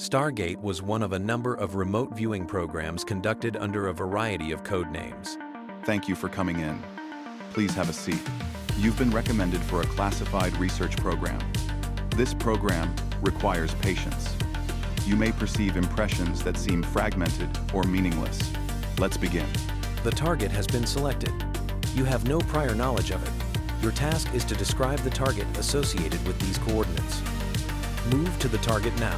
Stargate was one of a number of remote viewing programs conducted under a variety of code names. Thank you for coming in. Please have a seat. You've been recommended for a classified research program. This program requires patience. You may perceive impressions that seem fragmented or meaningless. Let's begin. The target has been selected. You have no prior knowledge of it. Your task is to describe the target associated with these coordinates. Move to the target now.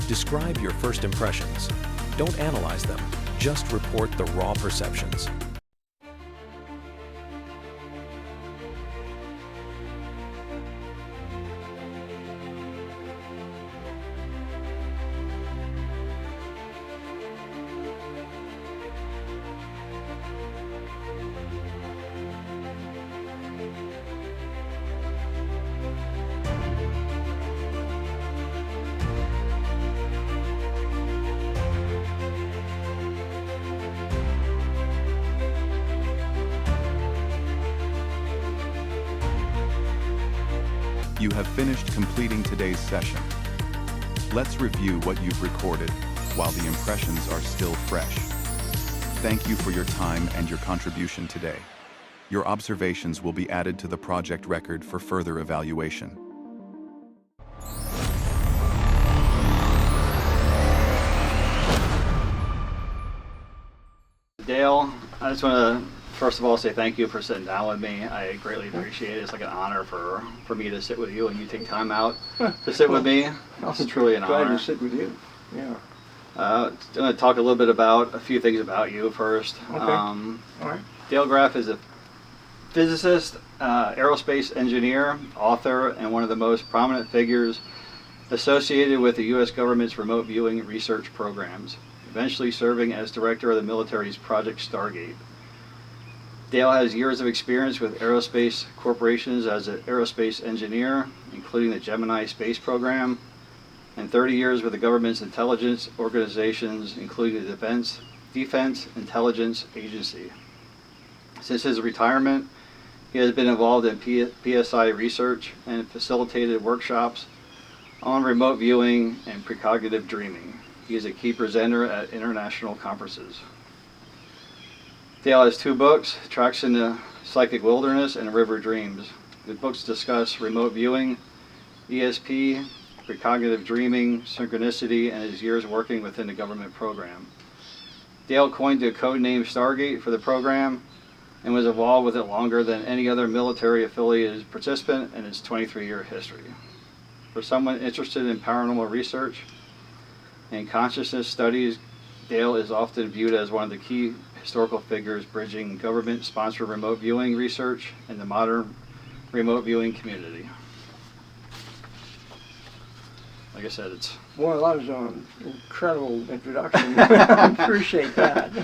Describe your first impressions. Don't analyze them, just report the raw perceptions. You have finished completing today's session. Let's review what you've recorded while the impressions are still fresh. Thank you for your time and your contribution today. Your observations will be added to the project record for further evaluation. Dale, I just want to first of all say thank you for sitting down with me. I greatly appreciate it. It's like an honor for me to sit with you, and you take time out to sit with me. It's truly an honor. Glad to sit with you. Yeah. I'm going to talk a little bit about a few things about you first. Okay. All right. Dale Graff is a physicist, aerospace engineer, author, and one of the most prominent figures associated with the U.S. government's remote viewing research programs, eventually serving as director of the military's Project Stargate. Dale has years of experience with aerospace corporations as an aerospace engineer, including the Gemini space program, and 30 years with the government's intelligence organizations, including the Defense Intelligence Agency. Since his retirement, he has been involved in PSI research and facilitated workshops on remote viewing and precognitive dreaming. He is a key presenter at international conferences. Dale has two books, Tracks in the Psychic Wilderness and River Dreams. The books discuss remote viewing, ESP, precognitive dreaming, synchronicity, and his years working within the government program. Dale coined the code name Stargate for the program and was involved with it longer than any other military-affiliated participant in its 23-year history. For someone interested in paranormal research and consciousness studies, Dale is often viewed as one of the key historical figures bridging government-sponsored remote viewing research and the modern remote viewing community. Like I said, it's... Well, that was an incredible introduction. I appreciate that.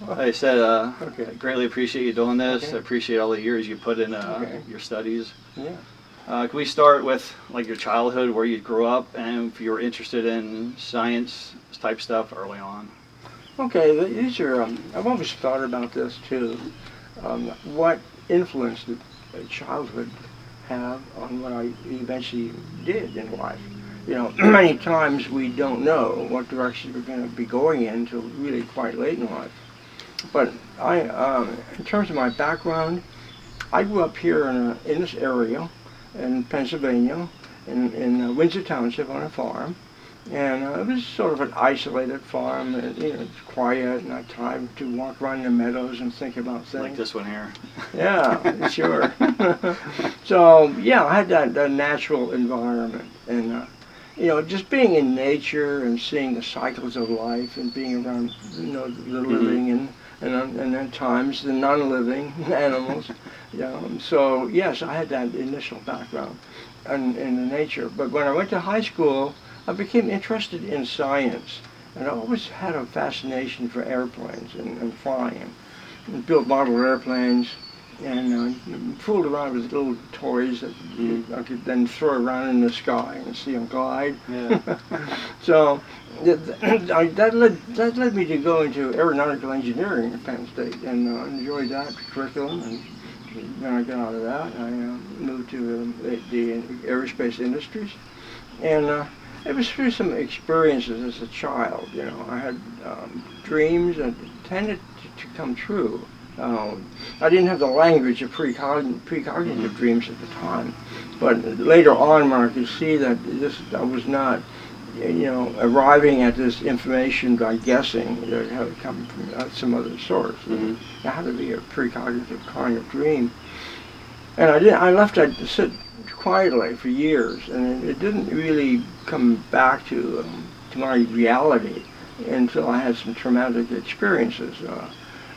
Like I said, Okay. I greatly appreciate you doing this. Okay. I appreciate all the years you put in Okay. your studies. Yeah. Can we start with like your childhood, where you grew up, and if you were interested in science type stuff early on? Okay, these are, I've always thought about this too. What influence did childhood have on what I eventually did in life? You know, many times we don't know what direction we're going to be going in until really quite late in life. But in terms of my background, I grew up here in this area in Pennsylvania, in Windsor Township on a farm. And it was sort of an isolated farm, and, you know, it's quiet, and I had time to walk around the meadows and think about things. Like this one here. Yeah, sure. So, yeah, I had that natural environment, and, you know, just being in nature and seeing the cycles of life and being around, you know, the living and at times the non-living animals. So, yes, I had that initial background in the nature. But when I went to high school, I became interested in science, and I always had a fascination for airplanes and flying. And built model airplanes, and fooled around with little toys that I could then throw around in the sky and see them glide. Yeah. So that led me to go into aeronautical engineering at Penn State, and enjoyed that curriculum. And when I got out of that, I moved to the aerospace industries, and It was through some experiences as a child. You know, I had dreams that tended to come true. I didn't have the language of precognitive dreams at the time, but later on, when I could see that I was not, you know, arriving at this information by guessing that it had come from some other source. It had to be a precognitive kind of dream. And I left that to sit quietly for years, and it didn't really come back to my reality until I had some traumatic experiences.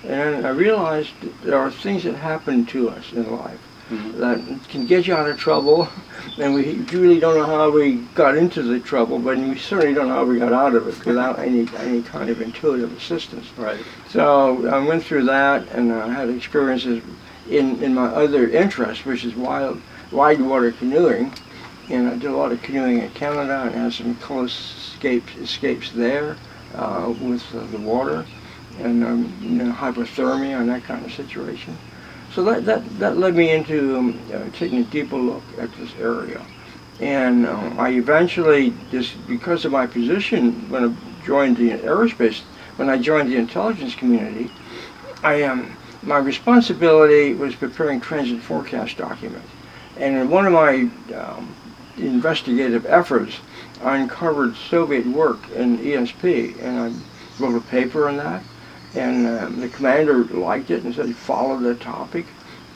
And I realized that there are things that happen to us in life that can get you out of trouble, and we really don't know how we got into the trouble, but we certainly don't know how we got out of it without any kind of intuitive assistance. Right. So I went through that, and I had experiences in my other interest, which is wide water canoeing, and I did a lot of canoeing in Canada and had some close escapes there with the water, and you know, hypothermia and that kind of situation. So that led me into taking a deeper look at this area. And I eventually, just because of my position when I joined the aerospace, when I joined the intelligence community, my responsibility was preparing transit forecast documents. And in one of my investigative efforts, I uncovered Soviet work in ESP, and I wrote a paper on that. And the commander liked it and said he followed the topic.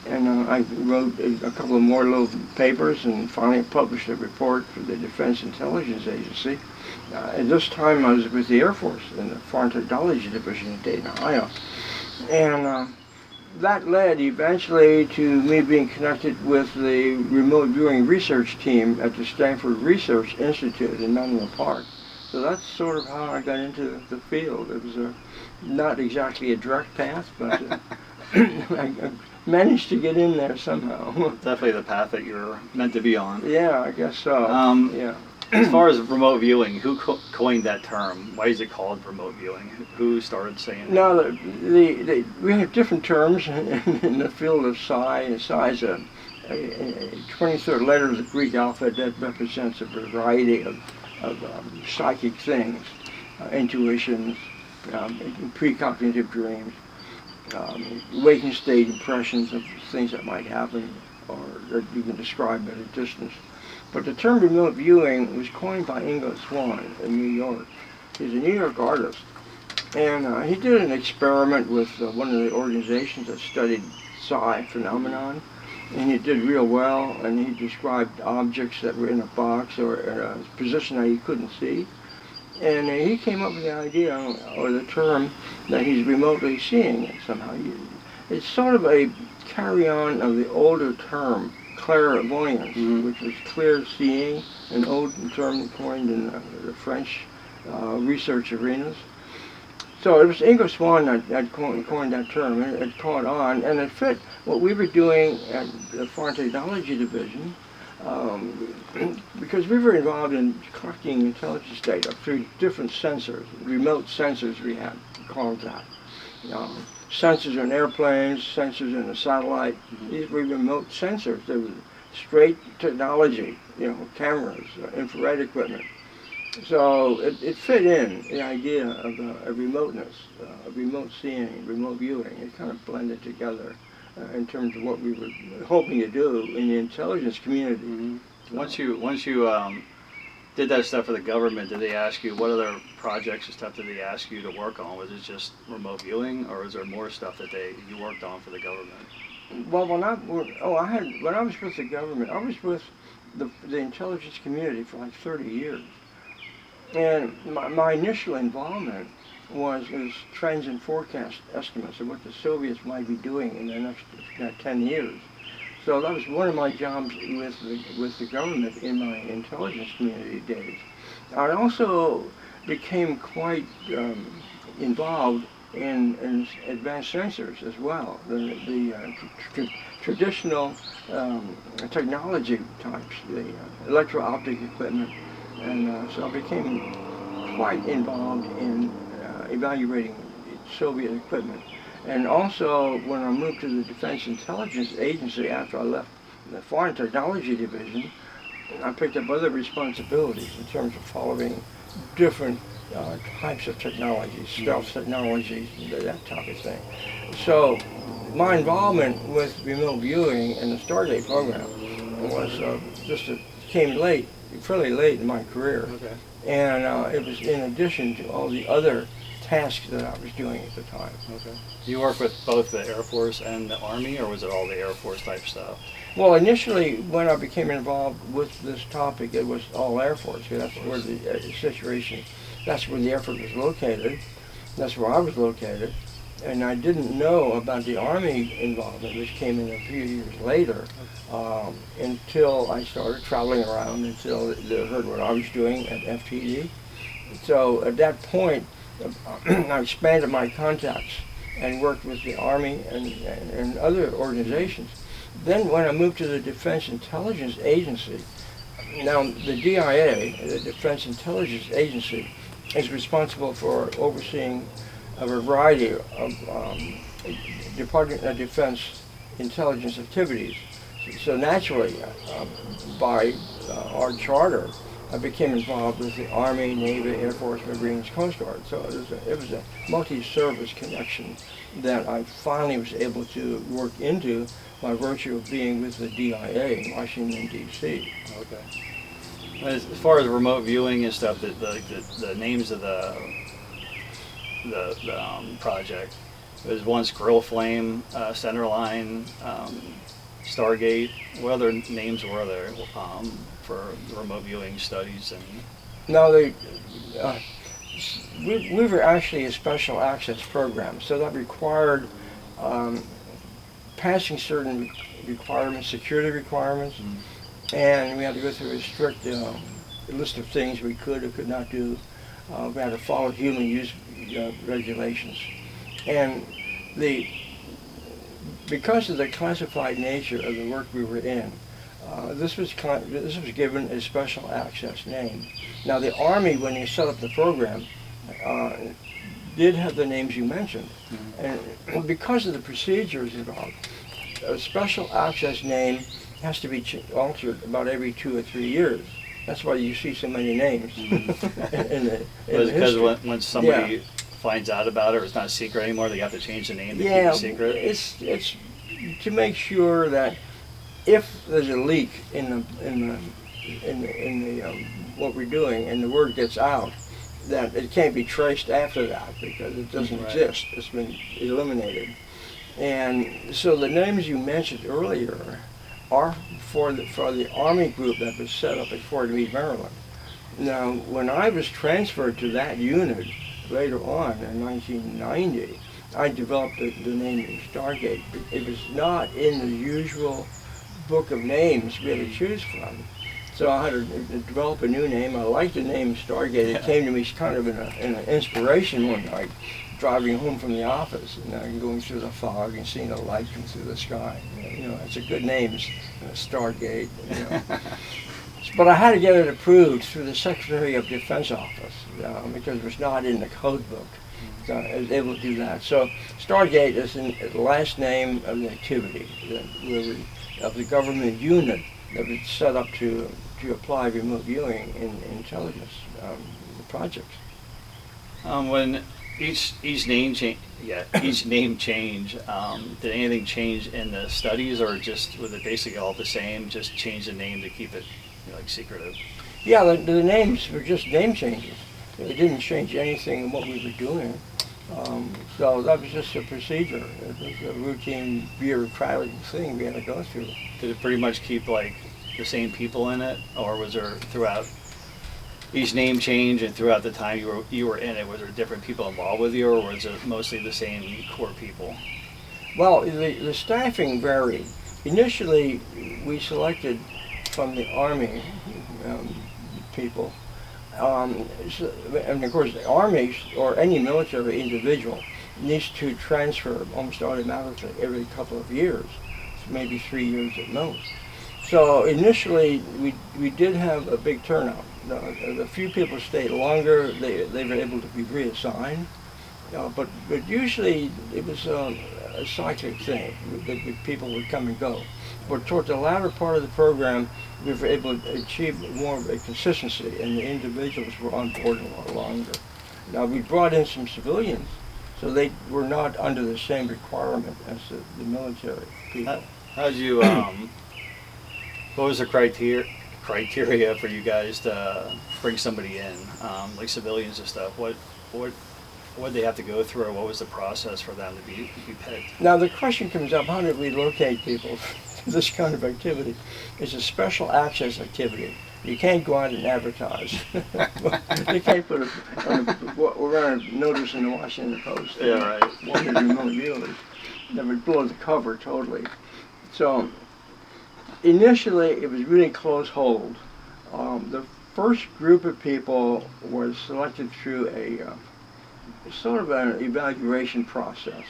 And I wrote a couple of more little papers and finally published a report for the Defense Intelligence Agency. At this time I was with the Air Force in the Foreign Technology Division in Dayton, Ohio. And that led eventually to me being connected with the remote viewing research team at the Stanford Research Institute in Menlo Park. So that's sort of how I got into the field. It was not exactly a direct path, but I managed to get in there somehow. Definitely the path that you're meant to be on. Yeah, I guess so. Yeah. As far as remote viewing, who coined that term? Why is it called remote viewing? Who started saying that? Now, we have different terms in the field of psi, and psi is a 23rd letter of the Greek alphabet that represents a variety of psychic things, intuitions, precognitive dreams, waking state impressions of things that might happen or that you can describe at a distance. But the term remote viewing was coined by Ingo Swann in New York. He's a New York artist, and he did an experiment with one of the organizations that studied psi phenomenon, and he did real well, and he described objects that were in a box or in a position that he couldn't see. And he came up with the idea, or the term, that he's remotely seeing it somehow. It's sort of a carry-on of the older term, clairvoyance, which was clear seeing, an old term coined in the French research arenas. So it was Ingo Swann that coined that term, and it caught on, and it fit what we were doing at the Foreign Technology Division, because we were involved in collecting intelligence data through different sensors, remote sensors we had, called that. Sensors in airplanes, sensors in a satellite. These were remote sensors. They were straight technology, cameras, infrared equipment. So it fit in, the idea of remoteness, of remote seeing, remote viewing. It kind of blended together in terms of what we were hoping to do in the intelligence community. Once you did that stuff for the government, did they ask you what other projects and stuff did they ask you to work on? Was it just remote viewing, or is there more stuff that you worked on for the government? Well, when I was with the government, I was with the intelligence community for like 30 years, and my initial involvement was trends and forecast estimates of what the Soviets might be doing in the next 10 years. So that was one of my jobs with the government in my intelligence community days. I also became quite involved in advanced sensors as well, the traditional technology types, the electro-optic equipment, and so I became quite involved in evaluating Soviet equipment. And also, when I moved to the Defense Intelligence Agency after I left the Foreign Technology Division, I picked up other responsibilities in terms of following different types of technologies, stealth technologies, that type of thing. So my involvement with remote viewing and the Stargate program was came late, fairly late in my career. Okay. And it was in addition to all the other tasks that I was doing at the time. Okay. Do you work with both the Air Force and the Army, or was it all the Air Force type stuff? Well, initially, when I became involved with this topic, it was all Air Force. That's where the situation, that's where the effort was located. That's where I was located. And I didn't know about the Army involvement, which came in a few years later, until I started traveling around, until they heard what I was doing at FTD. So at that point, I expanded my contacts and worked with the Army and other organizations. Then when I moved to the Defense Intelligence Agency, now the DIA, the Defense Intelligence Agency, is responsible for overseeing a variety of Department of Defense intelligence activities. So naturally, by our charter, I became involved with the Army, Navy, Air Force, Marines, Coast Guard. So it was a multi-service connection that I finally was able to work into by virtue of being with the DIA in Washington, D.C. Okay. As far as remote viewing and stuff, the names of the project, it was once Grill Flame, Centerline, Stargate. What other names were there for the remote viewing studies? And now we were actually a special access program, so that required passing certain requirements, security requirements, and we had to go through a strict list of things we could or could not do. We had to follow human use regulations, and because of the classified nature of the work we were in, this was given a special access name. Now the Army, when they set up the program, did have the names you mentioned, and because of the procedures involved, a special access name has to be altered about every 2 or 3 years. That's why you see so many names. Because when somebody finds out about it, or it's not a secret anymore, they have to change the name to keep it secret. It's to make sure that if there's a leak in the what we're doing and the word gets out, that it can't be traced after that because it doesn't exist. It's been eliminated. And so the names you mentioned earlier are for the Army group that was set up at Fort Meade, Maryland. Now, when I was transferred to that unit later on in 1990, I developed the name Stargate. It was not in the usual book of names we had to choose from. So I had to develop a new name. I liked the name Stargate. It came to me kind of in an inspiration one night, driving home from the office and going through the fog and seeing a light come through the sky. You know, it's a good name, Stargate. You know. But I had to get it approved through the Secretary of Defense office because it was not in the code book. So I was able to do that. So Stargate is the last name of the activity of the government unit that was set up to apply remote viewing in intelligence projects. When each name change, did anything change in the studies, or just was it basically all the same? Just change the name to keep it secretive? Yeah, the names were just name changes. It didn't change anything in what we were doing. So that was just a procedure. It was a routine bureaucratic thing we had to go through. Did it pretty much keep the same people in it, or was there throughout each name change and throughout the time you were in it, was there different people involved with you, or was it mostly the same core people? Well, the staffing varied. Initially, we selected from the Army people. And of course, the Army or any military individual needs to transfer almost automatically every couple of years, maybe 3 years at most. So initially, we did have a big turnout. A few people stayed longer. They were able to be reassigned, but usually it was a cyclic thing. That people would come and go. But toward the latter part of the program, we were able to achieve more of a consistency, and the individuals were on board a lot longer. Now, we brought in some civilians, so they were not under the same requirement as the military people. How did you, what was the criteria for you guys to bring somebody in, like civilians and stuff? What did they have to go through, or what was the process for them to be picked? Now, the question comes up, how do we locate people for this kind of activity? It's a special access activity. You can't go out and advertise. You can't put we're on a notice in the Washington Post. Yeah, right. One of the remote viewers. That would blow the cover totally. So initially, it was really close hold. The first group of people was selected through a sort of an evaluation process.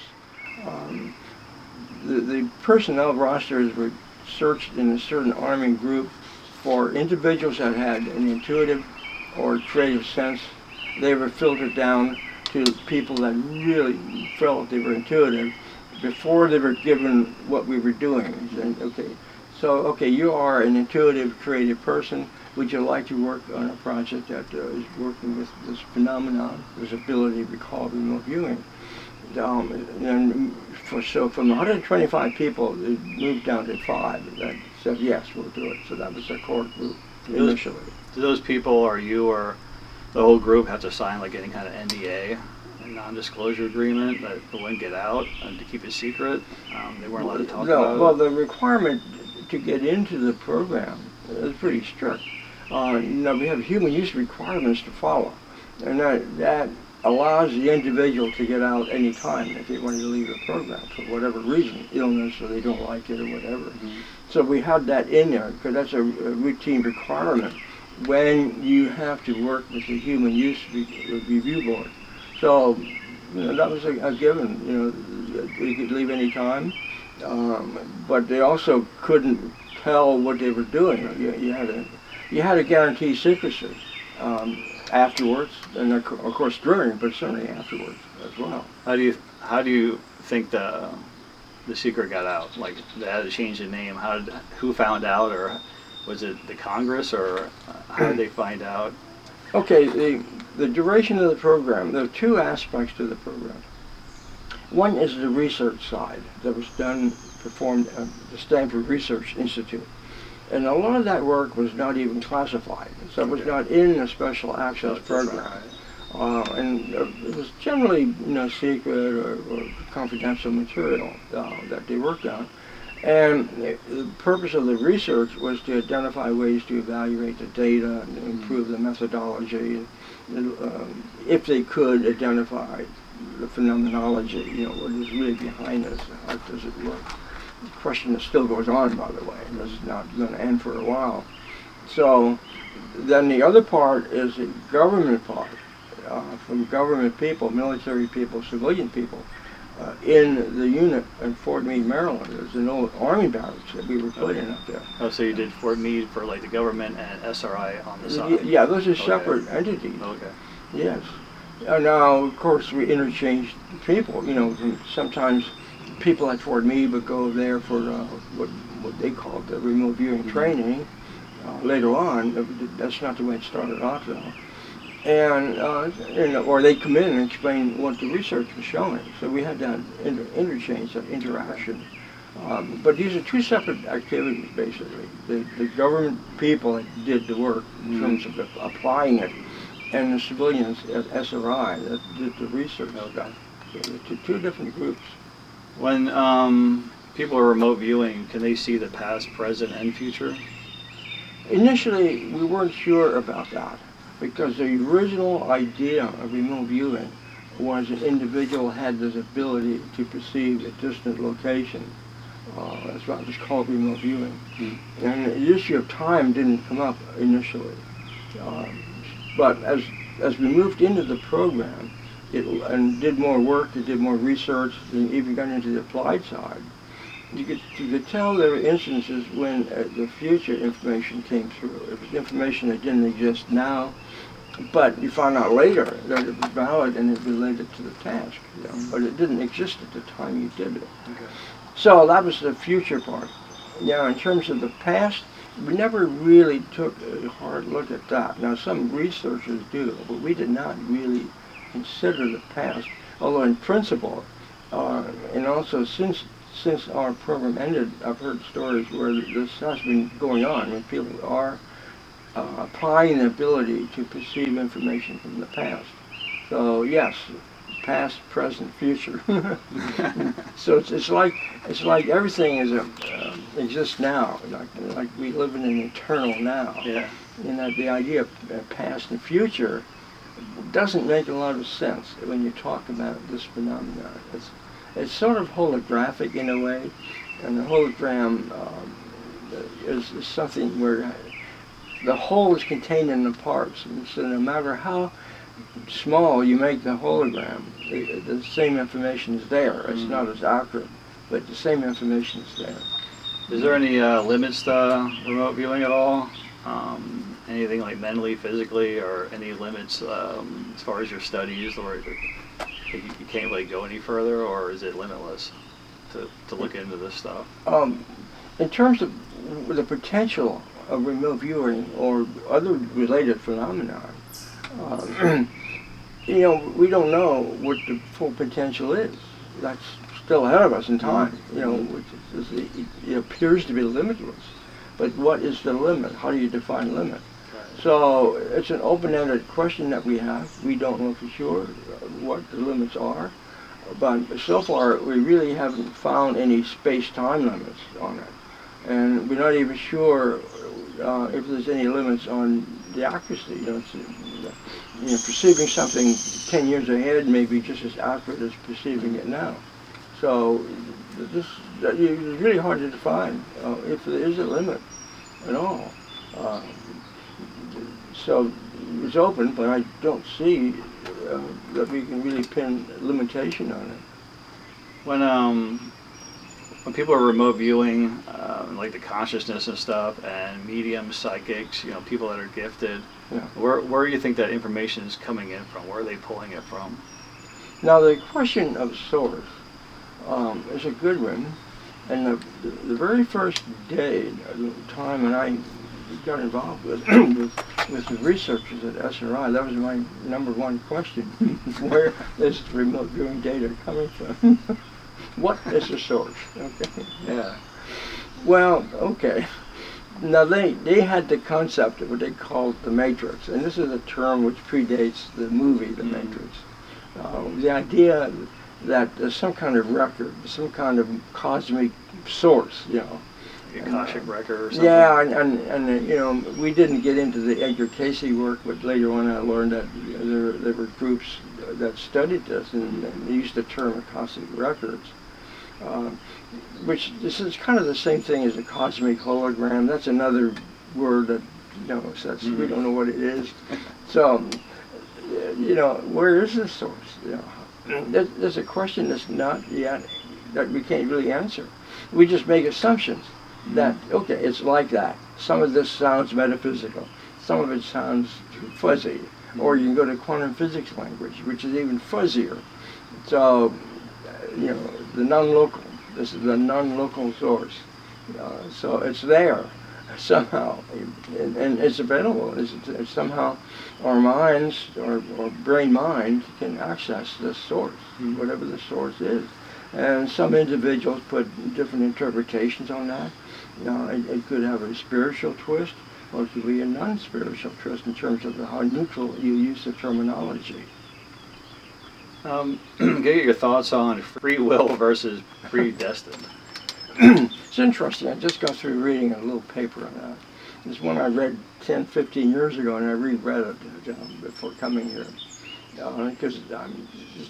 The personnel rosters were searched in a certain Army group for individuals that had an intuitive or creative sense. They were filtered down to people that really felt they were intuitive before they were given what we were doing. And, okay, you are an intuitive, creative person. Would you like to work on a project that is working with this phenomenon, this ability we call remote viewing? So from 125 people, it moved down to 5 that said, yes, we'll do it. So that was our core group initially. Do those people, or you, or the whole group have to sign like any kind of NDA, a non-disclosure agreement that it wouldn't get out and to keep it secret? They weren't allowed to talk about it? Well, the requirement to get into the program is pretty strict. We have human use requirements to follow, and that allows the individual to get out any time if they want to leave the program for whatever reason, illness or they don't like it or whatever. Mm-hmm. So we had that in there because that's a routine requirement when you have to work with the human use review board. So that was a given. They could leave any time, but they also couldn't tell what they were doing. You had to guarantee secrecy. Afterwards, and of course during, but certainly afterwards as well. How do you think the secret got out? Like they had to change the name. Who found out, or was it the Congress, or how did they find out? Okay, the duration of the program. There are 2 aspects to the program. One is the research side that was performed at the Stanford Research Institute. And a lot of that work was not even classified, so it was not in a special access program. And it was generally secret or confidential material that they worked on. And the purpose of the research was to identify ways to evaluate the data and improve the methodology, and if they could identify the phenomenology, what is really behind this, how does it work. The question that still goes on, by the way, and this is not going to end for a while. So then the other part is the government part, from government people, military people, civilian people, in the unit in Fort Meade, Maryland. There's an old Army barracks that we were put in up there. Oh, so you did Fort Meade for like the government and SRI on the side? Yeah, those are separate entities. Okay. Yes. Now, of course, we interchanged people. Sometimes people at Fort Meade would go there for what they called the remote viewing training. Later on, that's not the way it started off though. And or they'd come in and explain what the research was showing. So we had that interchange, that interaction. But these are 2 separate activities basically. The government people that did the work in terms of applying it, and the civilians at SRI that did the research stuff. So they're 2 different groups. When people are remote viewing, can they see the past, present, and future? Initially, we weren't sure about that because the original idea of remote viewing was an individual had this ability to perceive a distant location. That's why it was called remote viewing. Mm-hmm. And the issue of time didn't come up initially. But as we moved into the program, and did more work, did more research, and even got into the applied side, you could tell there were instances when the future information came through. It was information that didn't exist now, but you found out later that it was valid and it related to the task. But it didn't exist at the time you did it. Okay. So that was the future part. Now, in terms of the past, we never really took a hard look at that. Now, some researchers do, but we did not really consider the past, although in principle, and also since our program ended, I've heard stories where this has been going on, when people are applying the ability to perceive information from the past. So yes, past, present, future. So it's like everything is exists now. Like we live in an eternal now. Yeah. And that the idea of past and future doesn't make a lot of sense when you talk about this phenomenon. It's sort of holographic in a way, and the hologram is something where the whole is contained in the parts, and so no matter how small you make the hologram, the same information is there. It's not as accurate, but the same information is there. Is there any limits to remote viewing at all? Anything like mentally, physically, or any limits as far as your studies, or you can't really go any further, or is it limitless to look into this stuff? In terms of the potential of remote viewing or other related phenomena, you know, we don't know what the full potential is. That's still ahead of us in time. You know, which it appears to be limitless. But what is the limit? How do you define limit? So it's an open-ended question that we have. We don't know for sure what the limits are. But so far, we really haven't found any space-time limits on it. And we're not even sure if there's any limits on the accuracy. You know, perceiving something 10 years ahead may be just as accurate as perceiving it now. So it's really hard to define if there is a limit at all. So it's open, but I don't see that we can really pin limitation on it. When people are remote viewing, like the consciousness and stuff, and mediums, psychics, you know, people that are gifted, Yeah. where do you think that information is coming in from? Where are they pulling it from? Now the question of source is a good one, and the very first day, the time when I got involved with the researchers at SRI, that was my number one question: where is remote viewing data coming from? What is the source? Okay. Yeah. Well, okay. Now they had the concept of what they called the Matrix, and this is a term which predates the movie The Matrix. The idea that there's some kind of record, some kind of cosmic source, you know. Like a Akashic record or something? Yeah, and you know, we didn't get into the Edgar Cayce work, but later on I learned that there were groups that studied this, and they used the term Akashic records. Which this is kind of the same thing as a cosmic hologram. That's another word that, you know, says we don't know what it is. So, you know, where is the source? You know, there's a question that's not yet, that we can't really answer. We just make assumptions that, okay, it's like that. Some of this sounds metaphysical. Some of it sounds fuzzy. Or you can go to quantum physics language, which is even fuzzier. So, you know, the non-local. This is the non-local source. So it's there somehow, and it's available. It's somehow our minds, or brain mind, can access this source, whatever the source is. And some individuals put different interpretations on that. You know, it could have a spiritual twist, or it could be a non-spiritual twist in terms of how neutral you use the terminology. Get your thoughts on free will versus predestined. It's interesting. I just got through reading a little paper on that. It's one I read 10, 15 years ago, and I reread it before coming here, because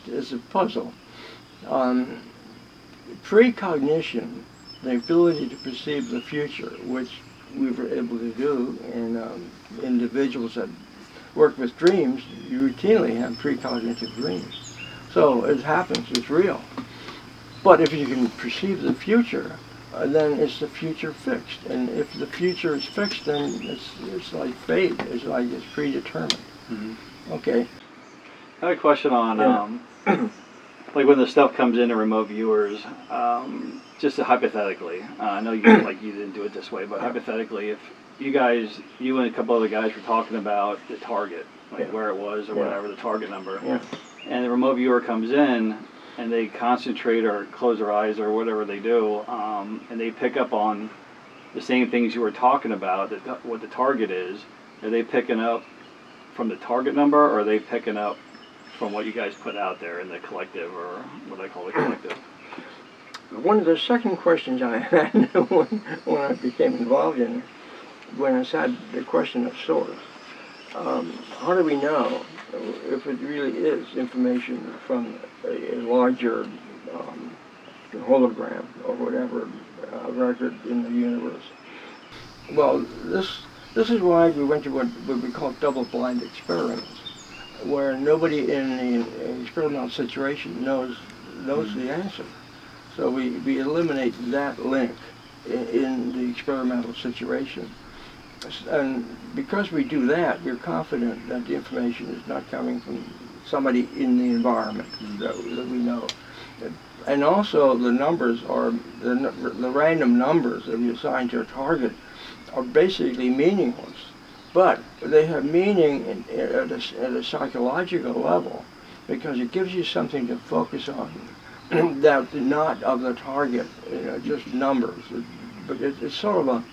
it's a puzzle. Precognition, the ability to perceive the future, which we were able to do in individuals that work with dreams, you routinely have precognitive dreams. So it happens, it's real. But if you can perceive the future, then is the future fixed? And if the future is fixed, then it's like fate. It's like it's predetermined. Okay. I have a question on, like when the stuff comes into remote viewers, just hypothetically, I know you you didn't do it this way, but hypothetically, if you and a couple other guys were talking about the target, where it was or whatever, the target number, and the remote viewer comes in and they concentrate or close their eyes or whatever they do, and they pick up on the same things you were talking about, what the target is, are they picking up from the target number, or are they picking up from what you guys put out there in the collective, or what I call the collective? One of the second questions I had when I became involved in it, when I had the question of source, how do we know if it really is information from a larger hologram or whatever record in the universe? Well, this is why we went to what we call double-blind experiments, where nobody in the experimental situation knows the answer. So we eliminate that link in the experimental situation. And because we do that, we're confident that the information is not coming from somebody in the environment that we know. And also the numbers are, the random numbers that we assign to a target are basically meaningless. But they have meaning at a psychological level, because it gives you something to focus on that's not of the target, just numbers. But it's sort of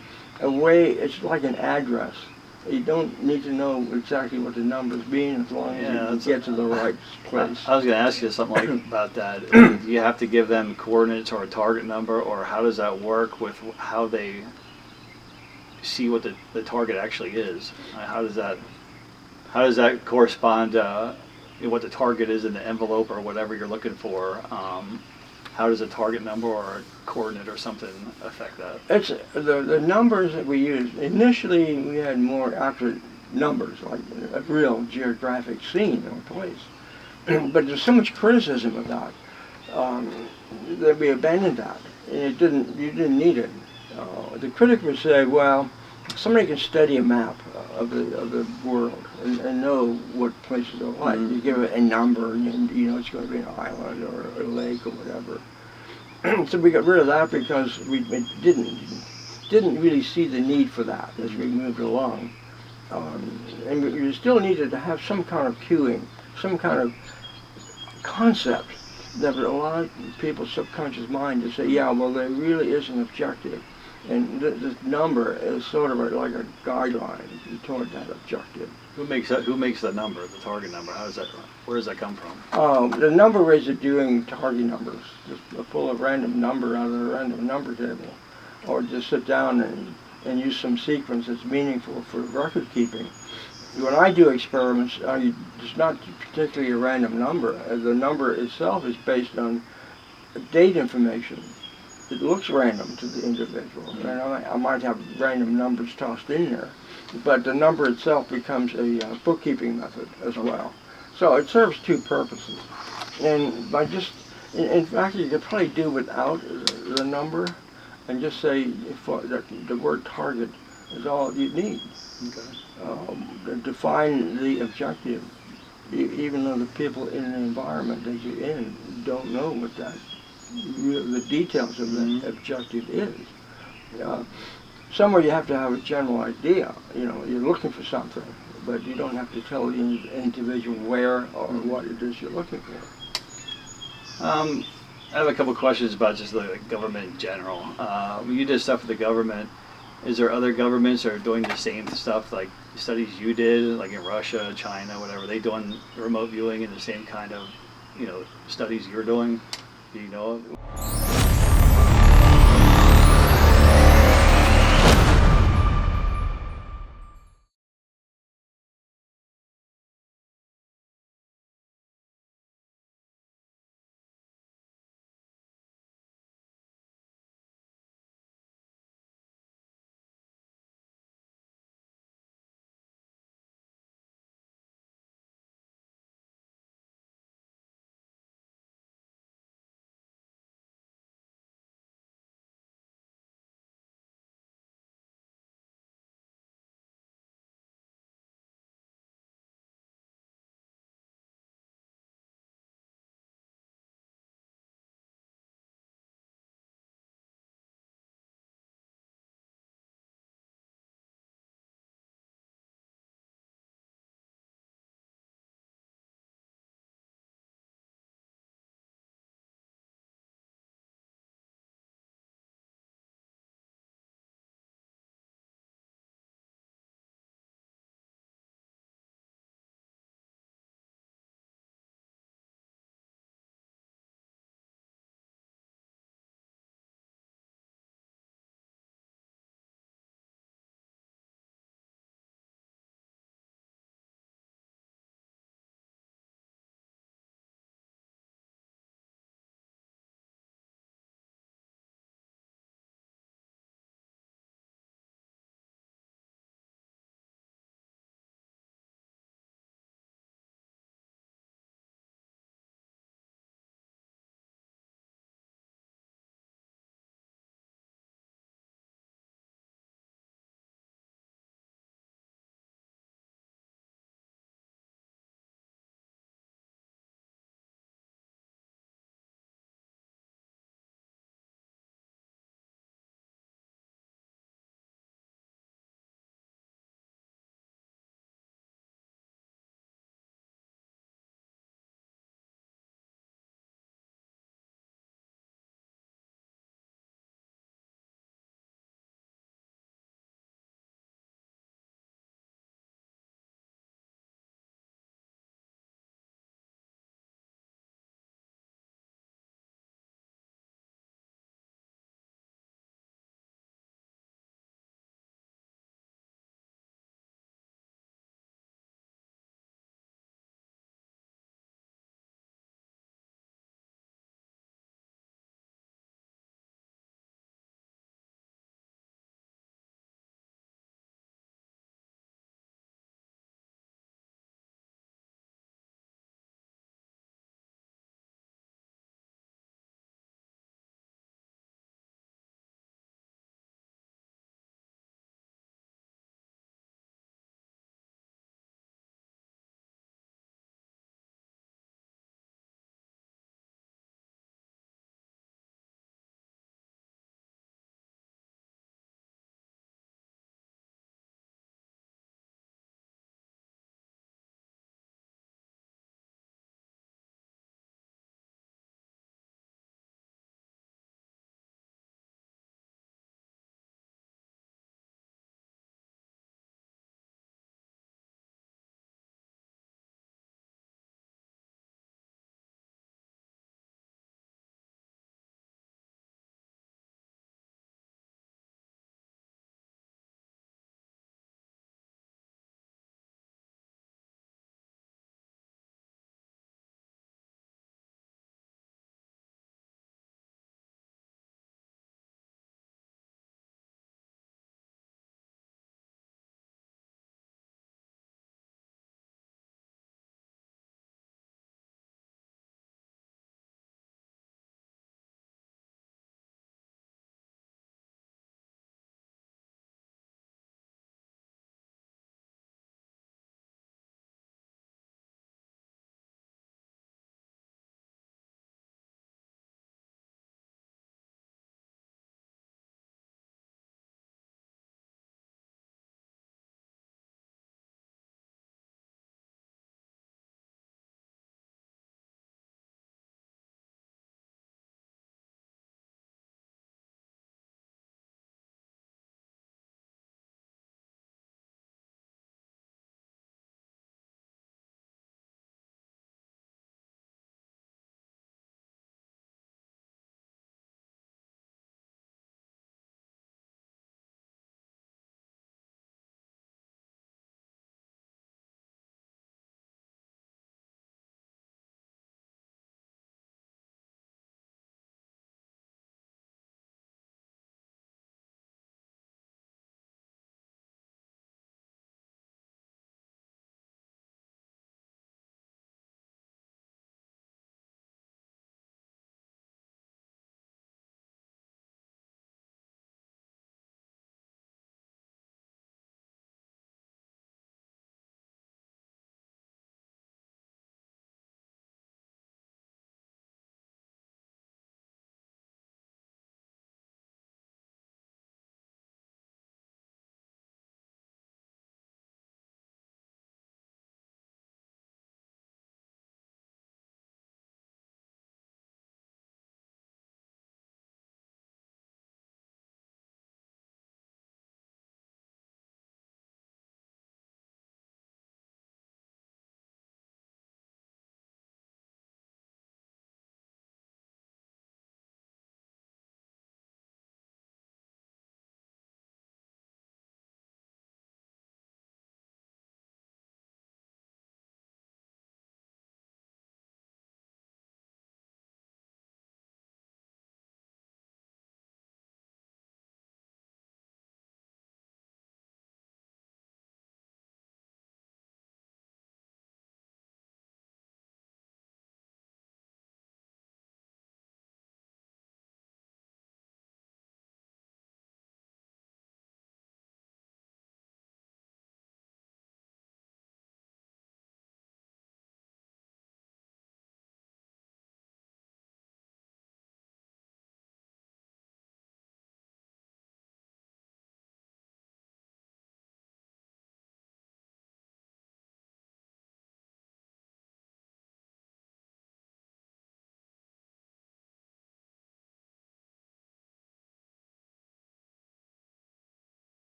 a way, it's like an address. You don't need to know exactly what the numbers mean as long as you get to the right place. I was going to ask you something about that. Do you have to give them coordinates or a target number, or how does that work with how they see what the target actually is? How does that correspond to what the target is in the envelope or whatever you're looking for? How does a target number or a coordinate or something affect that? It's the numbers that we use. Initially, we had more accurate numbers, like a real geographic scene or place. But there's so much criticism of that that we abandoned that. And you didn't need it. The critic would say, well, somebody can study a map of the world and know what places are like. You give it a number, and you know it's going to be an island or a lake or whatever. So we got rid of that because we didn't really see the need for that as we moved along. And we still needed to have some kind of cueing, some kind of concept that would allow people's subconscious mind to say, yeah, well, there really is an objective. And this number is sort of like a guideline toward that objective. Who makes the number, the target number? Where does that come from? The number is doing target numbers. Just pull a random number out of the random number table, or just sit down and use some sequence that's meaningful for record keeping. When I do experiments, it's not particularly a random number. The number itself is based on date information. It looks random to the individual. And I might have random numbers tossed in there, but the number itself becomes a bookkeeping method as well. So it serves two purposes. And by just, in fact, you could probably do without the number and just say that the word target is all you need. Okay. Define the objective, even though the people in the environment that you're in don't know what the details of the objective is. Somewhere you have to have a general idea. You're looking for something, but you don't have to tell the individual where or what it is you're looking for. I have a couple questions about just the government in general. When you did stuff with the government, is there other governments that are doing the same stuff, like studies you did, like in Russia, China, whatever? Are they doing remote viewing and the same kind of, studies you're doing? Do you know of?